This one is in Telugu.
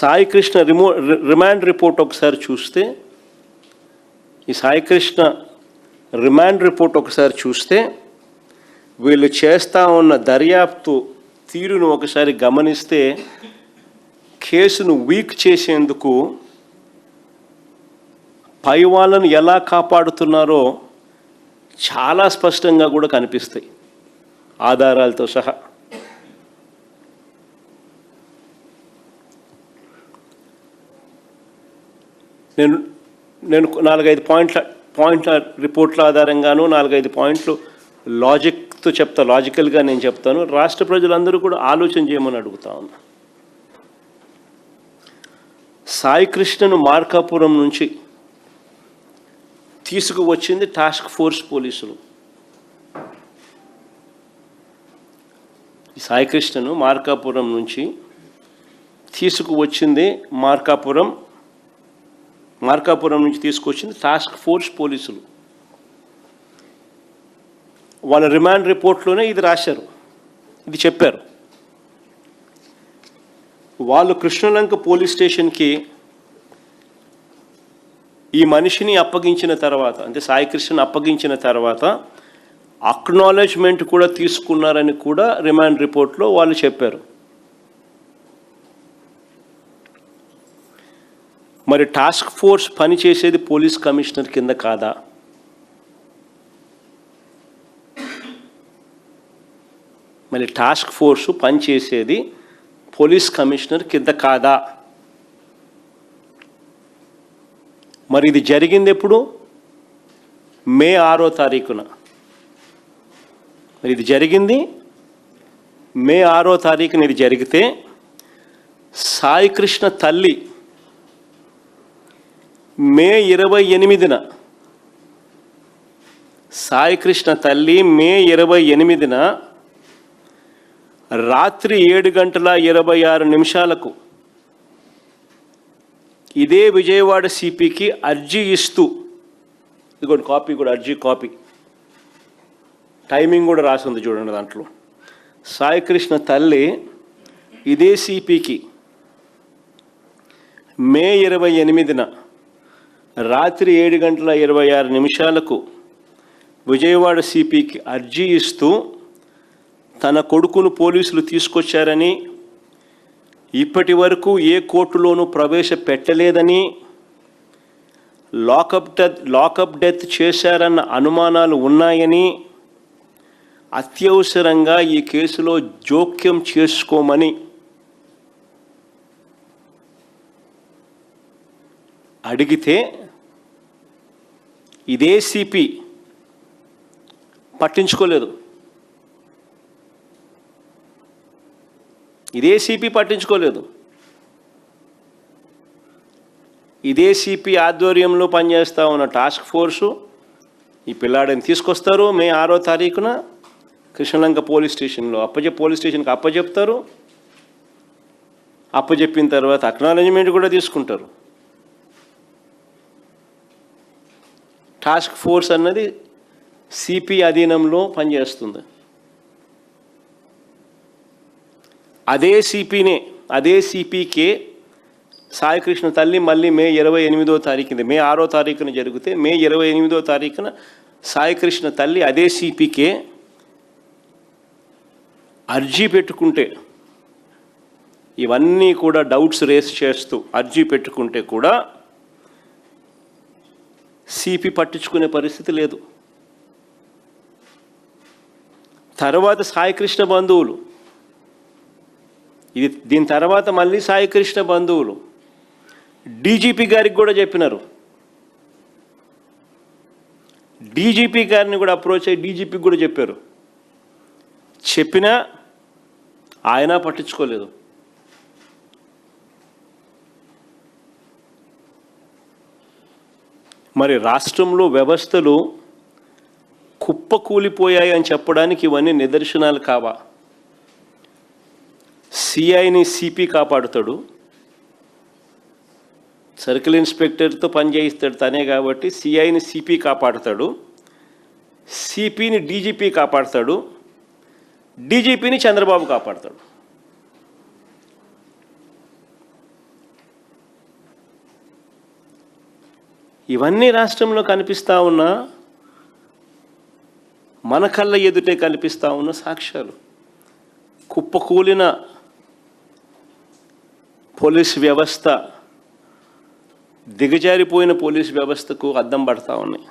సాయి కృష్ణ రిమాండ్ రిపోర్ట్ ఒకసారి చూస్తే, ఈ సాయి కృష్ణ రిమాండ్ రిపోర్ట్ ఒకసారి చూస్తే వీళ్ళు చేస్తూ ఉన్న దర్యాప్తు తీరును ఒకసారి గమనిస్తే కేసును వీక్ చేసేందుకు పై వాళ్ళను ఎలా కాపాడుతున్నారో చాలా స్పష్టంగా కూడా కనిపిస్తాయి ఆధారాలతో సహా. నేను 4-5 పాయింట్ల రిపోర్ట్ల ఆధారంగాను 4-5 పాయింట్లు లాజిక్తో చెప్తా, లాజికల్గా నేను చెప్తాను. రాష్ట్ర ప్రజలందరూ కూడా ఆలోచన చేయమని అడుగుతా ఉన్నా. సాయి కృష్ణను మార్కాపురం నుంచి తీసుకువచ్చింది టాస్క్ ఫోర్స్ పోలీసులు. సాయి కృష్ణను మార్కాపురం నుంచి తీసుకువచ్చింది మార్కాపురం నుంచి తీసుకొచ్చింది టాస్క్ ఫోర్స్ పోలీసులు. వాళ్ళ రిమాండ్ రిపోర్ట్లోనే ఇది రాశారు, ఇది చెప్పారు. వాళ్ళు కృష్ణలంక పోలీస్ స్టేషన్కి ఈ మనిషిని అప్పగించిన తర్వాత, అంటే సాయి కృష్ణను అప్పగించిన తర్వాత అక్నాలెడ్జ్మెంట్ కూడా తీసుకున్నారని కూడా రిమాండ్ రిపోర్ట్లో వాళ్ళు చెప్పారు. మరి టాస్క్ ఫోర్స్ పనిచేసేది పోలీస్ కమిషనర్ కింద కాదా? మరి టాస్క్ ఫోర్సు పనిచేసేది పోలీస్ కమిషనర్ కింద కాదా? మరి ఇది జరిగింది ఎప్పుడు? మే 6వ తారీఖున. మరి ఇది జరిగింది మే 6వ తారీఖున. ఇది జరిగితే సాయి కృష్ణ తల్లి మే 28న, సాయి కృష్ణ తల్లి మే 28న రాత్రి 7:26 ఇదే విజయవాడ సిపికి అర్జీ ఇస్తూ, ఇదిగోండి కాపీ కూడా, అర్జీ కాపీ, టైమింగ్ కూడా రాసింది చూడండి దాంట్లో. సాయి కృష్ణ తల్లి ఇదే సిపికి మే 28న రాత్రి 7:26 విజయవాడ సిపికి అర్జీ ఇస్తూ తన కొడుకును పోలీసులు తీసుకొచ్చారని, ఇప్పటి వరకు ఏ కోర్టులోనూ ప్రవేశపెట్టలేదని, లాకప్ డెత్ చేశారన్న అనుమానాలు ఉన్నాయని, అత్యవసరంగా ఈ కేసులో జోక్యం చేసుకోమని అడిగితే ఇదే సిపి పట్టించుకోలేదు. ఇదే సిపి ఆధ్వర్యంలో పనిచేస్తూ ఉన్న టాస్క్ ఫోర్సు ఈ పిల్లాడిని తీసుకొస్తారు. మే 6వ తారీఖున కృష్ణలంక పోలీస్ స్టేషన్లో పోలీస్ స్టేషన్కి అప్పచెప్తారు. అప్పచెప్పిన తర్వాత అక్నాలెడ్జ్మెంట్ కూడా తీసుకుంటారు. టాస్క్ ఫోర్స్ అన్నది సిపి అధీనంలో పనిచేస్తుంది. అదే సిపికే సాయి కృష్ణ తల్లి మళ్ళీ మే 28వ తారీఖున, మే 6వ తారీఖున జరిగితే మే 28వ తారీఖున సాయి కృష్ణ తల్లి అదే సిపికే అర్జీ పెట్టుకుంటే, ఇవన్నీ కూడా డౌట్స్ రేస్ చేస్తూ అర్జీ పెట్టుకుంటే కూడా సిపి పట్టించుకునే పరిస్థితి లేదు. తర్వాత సాయి కృష్ణ బంధువులు, దీని తర్వాత మళ్ళీ సాయి కృష్ణ బంధువులు డీజీపీ గారికి కూడా చెప్పినారు. డీజీపీ గారిని కూడా అప్రోచ్ అయ్యి డీజీపీకి కూడా చెప్పారు. చెప్పినా ఆయన పట్టించుకోలేదు. మరి రాష్ట్రంలో వ్యవస్థలు కుప్పకూలిపోయాయి అని చెప్పడానికి ఇవన్నీ నిదర్శనాలు కావా? సిఐని సిపి కాపాడుతాడు, సర్కిల్ ఇన్స్పెక్టర్తో పనిచేయిస్తాడు తనే కాబట్టి సిఐని సిపి కాపాడుతాడు, సిపిని డీజీపీ కాపాడుతాడు, డీజీపీని చంద్రబాబు కాపాడుతాడు. ఇవన్నీ రాష్ట్రంలో కనిపిస్తూ ఉన్న, మన కళ్ళ ఎదుటే కనిపిస్తూ ఉన్న సాక్ష్యాలు. కుప్పకూలిన పోలీస్ వ్యవస్థ, దిగజారిపోయిన పోలీస్ వ్యవస్థకు అద్దం పడతా ఉన్నాయి.